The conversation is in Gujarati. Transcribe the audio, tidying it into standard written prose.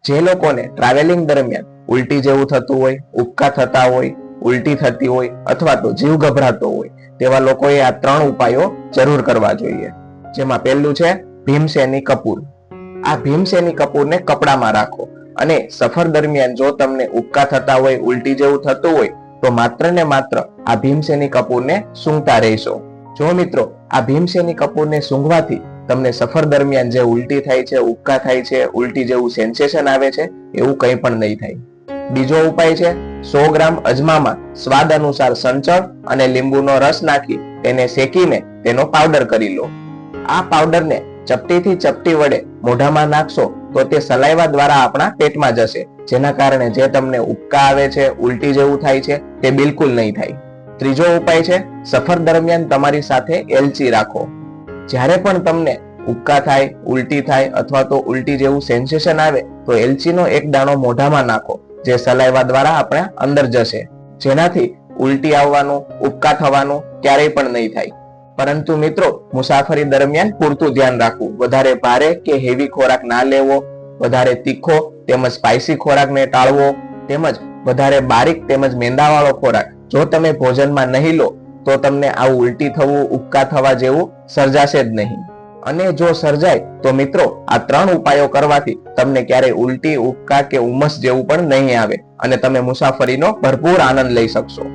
જે લોકોને ટ્રાવેલિંગ દરમિયાન ઉલટી જેવું થતું હોય, ઉબકા થતા હોય, ઉલટી થતી હોય અથવા તો જીવ ગભરાતો હોય તેવા લોકોએ આ 3 ઉપાયો જરૂર કરવા જોઈએ. જેમાં પહેલું છે ભીમસેની કપૂર. આ ભીમસેની કપૂરને કપડામાં રાખો અને સફર દરમિયાન જો તમને ઉબકા થતા હોય, ઉલટી જેવું થતું હોય તો માત્ર ને માત્ર આ ભીમસેની કપૂરને સૂંઘતા રહેશો. જો મિત્રો આ ભીમસેની કપૂરને સૂંઘવાથી તમને સફર દરમિયાન જે ઉલટી થાય છે, ઉબકા થાય છે, ઉલટી જેવું સેન્સેશન આવે છે એવું કંઈ પણ નહીં થાય. બીજો ઉપાય છે 100 ગ્રામ અજમામાં સ્વાદ અનુસાર સંચળ અને લીંબુનો રસ નાખી તેને શેકીને તેનો પાવડર કરી લો. આ પાવડરને ચપટીથી ચપટી વડે મોઢામાં નાખશો તો તે સલાઈવા દ્વારા આપણા પેટમાં જશે, જેના કારણે જે તમને ઉબકા આવે છે, ઉલટી જેવું થાય છે તે બિલકુલ નહીં થાય. ત્રીજો ઉપાય છે સફર દરમિયાન તમારી સાથે એલચી રાખો. જ્યારે પણ તમને ઉબકા થાય, ઉલટી થાય અથવા તો ઉલટી જેવું સેન્સેશન આવે તો એલચીનો એક દાણો મોઢામાં નાખો, જે સલાઈવા દ્વારા આપણા અંદર જશે, જેનાથી ઉલટી આવવાનું, ઉબકા થવાનું ક્યારેય પણ નહીં થાય. પરંતુ મિત્રો મુસાફરી દરમિયાન પૂરતું ધ્યાન રાખવું. વધારે ભારે કે હેવી ખોરાક ના લેવો, વધારે તીખો તેમજ સ્પાઇસી ખોરાકને ટાળવો, તેમજ વધારે બારીક તેમજ મેંદાવાળો ખોરાક જો તમે ભોજનમાં નહીં લો તો તમને આવું ઉલટી થવું, ઉબકા થવા જેવું સર્જાશે જ નહીં. અને જો સર્જાય તો મિત્રો આ 3 ઉપાયો કરવાથી તમને ક્યારેય ઉલટી, ઉબકા કે ઉમસ જેવું પણ નહીં આવે અને તમે મુસાફરીનો ભરપૂર આનંદ લઈ શકશો.